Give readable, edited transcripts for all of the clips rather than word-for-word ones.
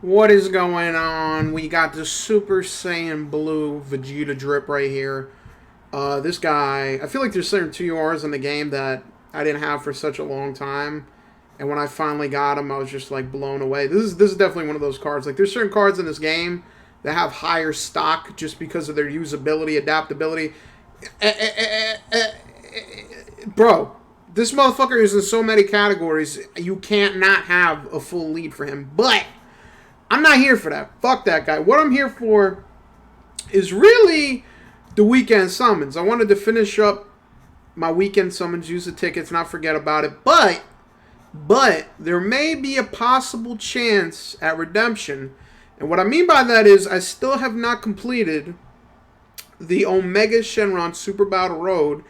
What is going on? We got the Super Saiyan Blue Vegeta drip right here. This guy, I feel like there's certain 2Rs in the game that I didn't have for such a long time. And when I finally got him, I was just like blown away. This is definitely one of those cards. Like there's certain cards in this game that have higher stock just because of their usability, adaptability. Bro, this motherfucker is in so many categories. You can't not have a full lead for him. But I'm not here for that. Fuck that guy. What I'm here for is really the weekend summons. I wanted to finish up my weekend summons, use the tickets, not forget about it. But there may be a possible chance at redemption. And what I mean by that is I still have not completed the Omega Shenron Super Battle Road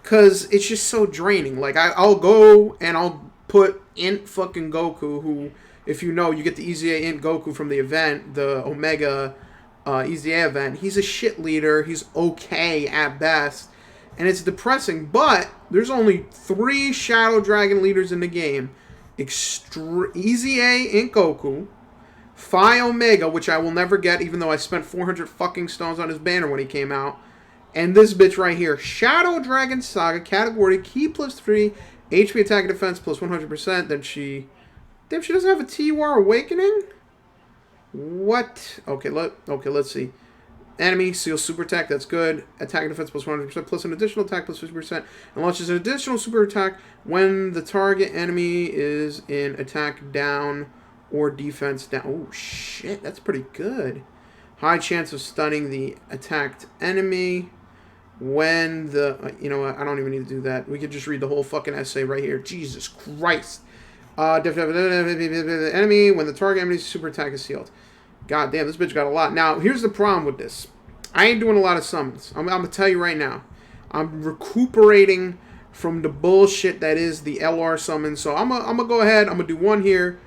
because it's just so draining. Like I'll go and I'll put Int fucking Goku, who, if you know, you get the Easy A Int Goku from the event, the Omega Easy A event. He's a shit leader. He's okay at best. And it's depressing, but there's only 3 Shadow Dragon leaders in the game. Easy A Int Goku, Phi Omega, which I will never get, even though I spent 400 fucking stones on his banner when he came out. And this bitch right here, Shadow Dragon Saga, category Ki +3, HP attack and defense plus 100%. Then she... Damn, she doesn't have a TUR Awakening? What? Okay, let's see. Enemy seals super attack, that's good. Attack and defense plus 100%, plus an additional attack plus 50%. And launches an additional super attack when the target enemy is in attack down or defense down. Oh, shit, that's pretty good. High chance of stunning the attacked enemy when the... you know what, I don't even need to do that. We could just read the whole fucking essay right here. Jesus Christ. Enemy when the target enemy's super attack is sealed. God damn, this bitch got a lot. Now, here's the problem with this. I ain't doing a lot of summons. I'm going to tell you right now. I'm recuperating from the bullshit that is the LR summon. So I'm going to go ahead. I'm going to do one here.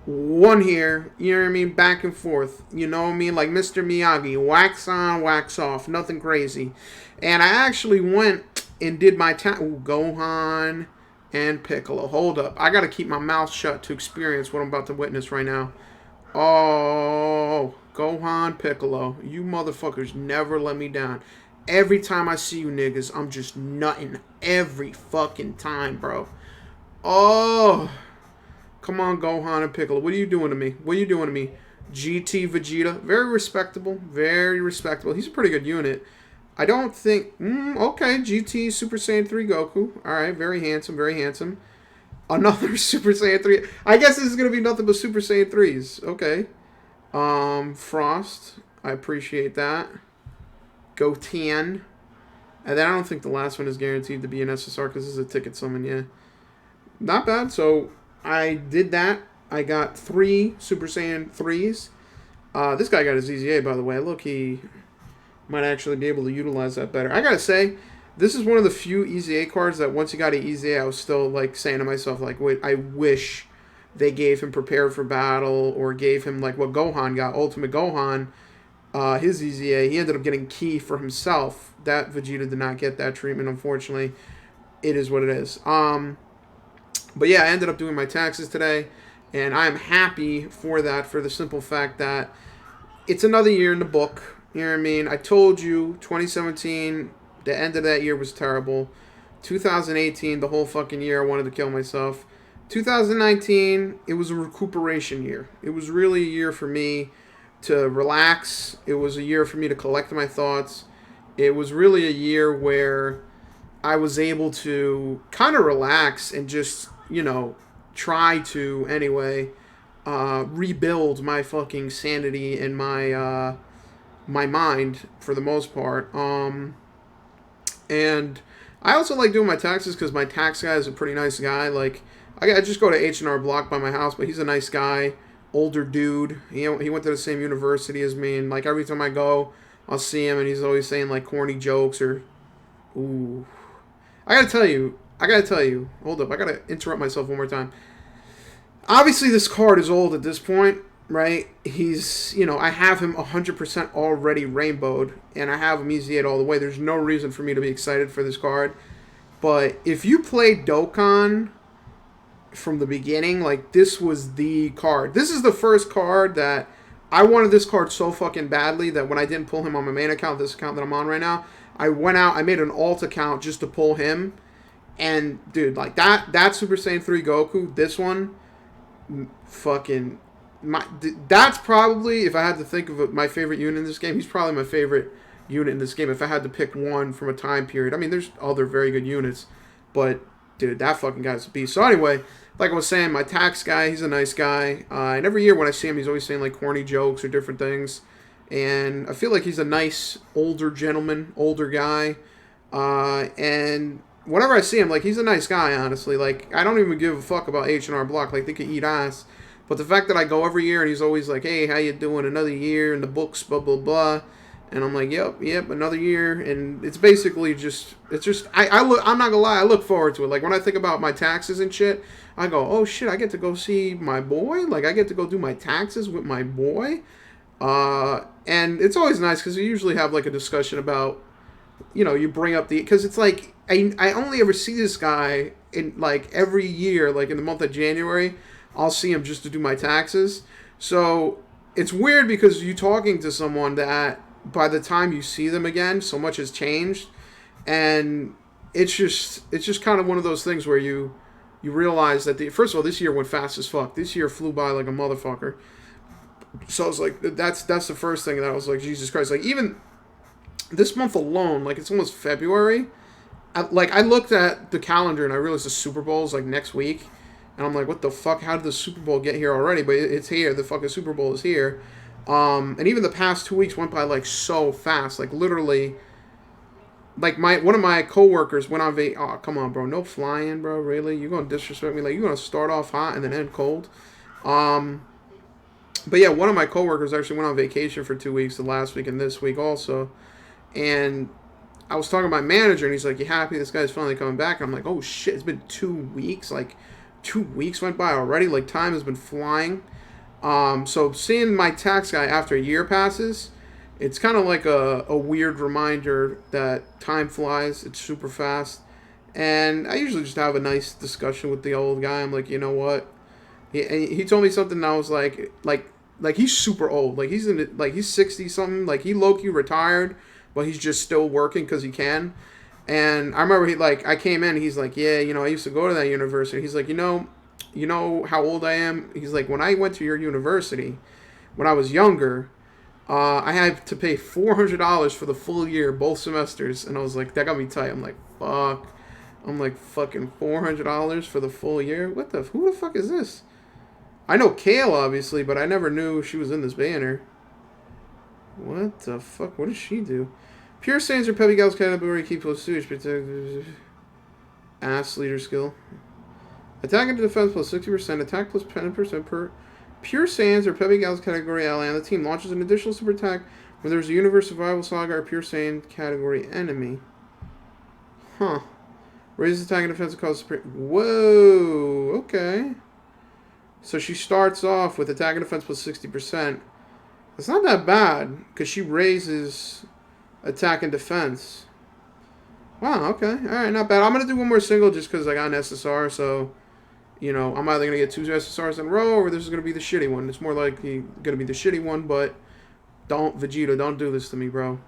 One here. You know what I mean? Back and forth. You know what I mean? Like Mr. Miyagi. Wax on, wax off. Nothing crazy. And I actually went and did my... Gohan and Piccolo. Hold up. I got to keep my mouth shut to experience what I'm about to witness right now. Oh, Gohan, Piccolo. You motherfuckers never let me down. Every time I see you niggas, I'm just nutting every fucking time, bro. Oh, come on, Gohan and Piccolo. What are you doing to me? What are you doing to me? GT Vegeta. Very respectable. Very respectable. He's a pretty good unit. I don't think... okay, GT Super Saiyan 3 Goku. Alright, very handsome, very handsome. Another Super Saiyan 3. I guess this is going to be nothing but Super Saiyan 3s. Okay. Frost. I appreciate that. Goten. And then I don't think the last one is guaranteed to be an SSR because this is a ticket summon, yeah. Not bad. So, I did that. I got 3 Super Saiyan 3s. This guy got his EZA, by the way. Look, he might actually be able to utilize that better. I gotta say, this is one of the few EZA cards that once he got an EZA, I was still like saying to myself, like, wait, I wish they gave him Prepared for Battle or gave him like what Gohan got, Ultimate Gohan, his EZA. He ended up getting Ki for himself. That Vegeta did not get that treatment, unfortunately. It is what it is. But yeah, I ended up doing my taxes today, and I am happy for that for the simple fact that it's another year in the book. You know what I mean? I told you, 2017... the end of that year was terrible. 2018, the whole fucking year, I wanted to kill myself. 2019, it was a recuperation year. It was really a year for me to relax. It was a year for me to collect my thoughts. It was really a year where I was able to kind of relax and just, you know, try to, anyway, rebuild my fucking sanity and my mind, for the most part. And I also like doing my taxes because my tax guy is a pretty nice guy. Like, I just go to H&R Block by my house, but he's a nice guy, older dude. He went to the same university as me, and like every time I go, I'll see him, and he's always saying like corny jokes or, ooh. I gotta tell you. Hold up, I gotta interrupt myself one more time. Obviously, this card is old at this point. Right? He's, you know, I have him 100% already rainbowed, and I have him easy 8 all the way. There's no reason for me to be excited for this card. But if you play Dokkan from the beginning. Like, this was the card. This is the first card that I wanted this card so fucking badly that when I didn't pull him on my main account, this account that I'm on right now, I went out, I made an alt account just to pull him. And, dude, like, that Super Saiyan 3 Goku, this one, fucking... that's probably, if I had to think of my favorite unit in this game, he's probably my favorite unit in this game if I had to pick one from a time period. I mean, there's other very good units, but, dude, that fucking guy's a beast. So, anyway, like I was saying, my tax guy, he's a nice guy. And every year when I see him, he's always saying, like, corny jokes or different things. And I feel like he's a nice, older gentleman, older guy. And whenever I see him, like, he's a nice guy, honestly. Like, I don't even give a fuck about H&R Block. Like, they could eat ass. But the fact that I go every year and he's always like, hey, how you doing? Another year in the books, blah, blah, blah. And I'm like, yep, another year. And it's basically just, I'm not gonna lie, I look forward to it. Like, when I think about my taxes and shit, I go, oh shit, I get to go see my boy? Like, I get to go do my taxes with my boy? And it's always nice because we usually have, like, a discussion about, you know, you bring up because it's like, I only ever see this guy in, like, every year, like, in the month of January, I'll see him just to do my taxes. So, it's weird because you're talking to someone that, by the time you see them again, so much has changed, and it's just kind of one of those things where you realize that first of all, this year went fast as fuck. This year flew by like a motherfucker. So I was like, that's the first thing that I was like, Jesus Christ. Like, even this month alone, like, it's almost February. I looked at the calendar and I realized the Super Bowl is like next week, and I'm like, what the fuck? How did the Super Bowl get here already? But it's here. The fucking Super Bowl is here. And even the past 2 weeks went by like so fast. Like, literally, like, one of my coworkers went on oh, come on, bro, no flying, bro. Really, you gonna disrespect me? Like, you gonna start off hot and then end cold? But yeah, one of my coworkers actually went on vacation for 2 weeks, the last week and this week also. And I was talking to my manager, and he's like, you happy this guy's finally coming back? And I'm like, oh shit, it's been 2 weeks. Like, 2 weeks went by already. Like, time has been flying. So seeing my tax guy after a year passes, it's kind of like a weird reminder that time flies. It's super fast. And I usually just have a nice discussion with the old guy. I'm like, you know what? He told me something, and I was like he's super old. Like, he's 60 something. Like, he low-key retired, but he's just still working because he can. And I remember I came in, he's like, yeah, you know, I used to go to that university. He's like, you know how old I am? He's like, when I went to your university, when I was younger, I had to pay $400 for the full year, both semesters. And I was like, that got me tight. I'm like, fuck. I'm like, fucking $400 for the full year? Who the fuck is this? I know Kale, obviously, but I never knew she was in this banner. What the fuck? What does she do? Pure Saiyans or Peppy Gal's category, keep close to ass leader skill. Attack and defense plus 60%, attack plus 10% per. Pure Saiyans or Peppy Gal's category ally on the team launches an additional super attack when there's a Universe Survival Saga or Pure Saiyan category enemy. Huh. Raises attack and defense cause super. Whoa, okay. So she starts off with attack and defense plus 60%. It's not that bad, because she raises attack and defense. Wow, okay. Alright, not bad. I'm going to do one more single just because I got an SSR, so, you know, I'm either going to get 2 SSRs in a row, or this is going to be the shitty one. It's more likely going to be the shitty one, but Vegeta, don't do this to me, bro.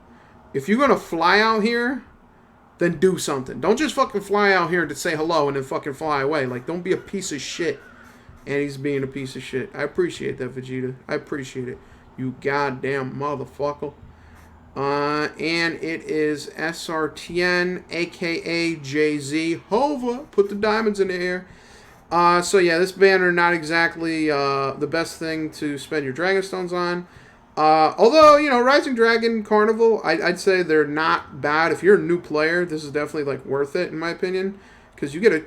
If you're going to fly out here, then do something. Don't just fucking fly out here to say hello and then fucking fly away. Like, don't be a piece of shit. And he's being a piece of shit. I appreciate that, Vegeta. I appreciate it. You goddamn motherfucker. And it is SRTN, a.k.a. Jay-Z. Hova, put the diamonds in the air. So yeah, this banner, not exactly the best thing to spend your Dragon Stones on. Although, you know, Rising Dragon Carnival, I'd say they're not bad. If you're a new player, this is definitely, like, worth it, in my opinion. Because you get a...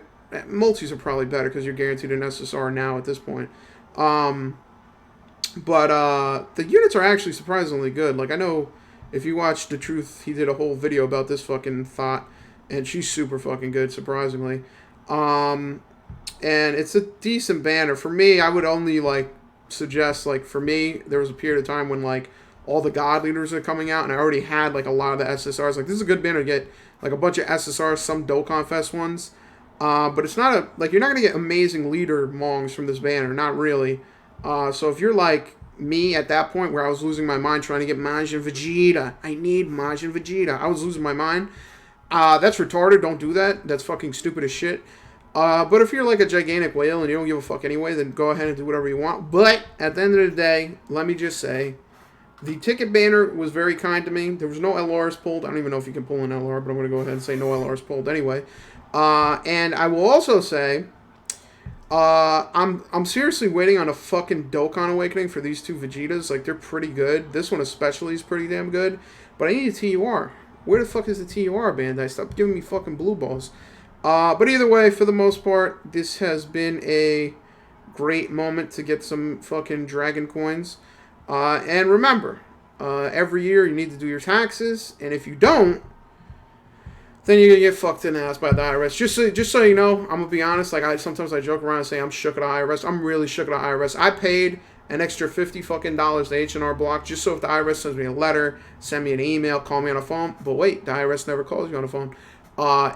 Multis are probably better because you're guaranteed an SSR now at this point. But the units are actually surprisingly good. Like, I know if you watch The Truth, he did a whole video about this fucking thought, and she's super fucking good, surprisingly. And it's a decent banner. For me, I would only, like, suggest, like, for me, there was a period of time when, like, all the God Leaders are coming out, and I already had, like, a lot of the SSRs. Like, this is a good banner to get, like, a bunch of SSRs, some Dokkan Fest ones. But it's not like you're not gonna get amazing leader mongs from this banner, not really. So if you're like me at that point where I was losing my mind trying to get Majin Vegeta, I need Majin Vegeta. I was losing my mind. That's retarded. Don't do that. That's fucking stupid as shit. But if you're like a gigantic whale and you don't give a fuck anyway, then go ahead and do whatever you want. But at the end of the day, let me just say, the ticket banner was very kind to me. There was no LRs pulled. I don't even know if you can pull an LR, but I'm going to go ahead and say no LRs pulled anyway. And I will also say, I'm seriously waiting on a fucking Dokkan Awakening for these two Vegetas. Like, they're pretty good. This one especially is pretty damn good. But I need a TUR. Where the fuck is the TUR, Bandai? Stop giving me fucking blue balls. But either way, for the most part, this has been a great moment to get some fucking Dragon Coins. And remember, every year you need to do your taxes, and if you don't, then you're gonna get fucked in the ass by the IRS. Just so you know, I'm gonna be honest. Like sometimes I joke around and say I'm shook at the IRS. I'm really shook at the IRS. I paid an extra $50 fucking to H&R Block just so if the IRS sends me a letter, send me an email, call me on the phone. But wait, the IRS never calls you on the phone.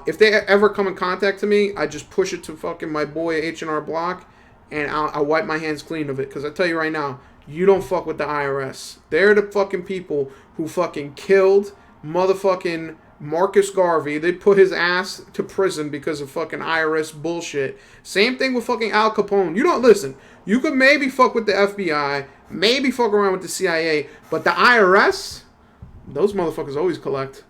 If they ever come in contact to me, I just push it to fucking my boy H&R Block, and I'll wipe my hands clean of it. Because I tell you right now, you don't fuck with the IRS. They're the fucking people who fucking killed motherfucking Marcus Garvey. They put his ass to prison because of fucking IRS bullshit. Same thing with fucking Al Capone. You don't listen. You could maybe fuck with the FBI, maybe fuck around with the CIA, but the IRS, those motherfuckers always collect.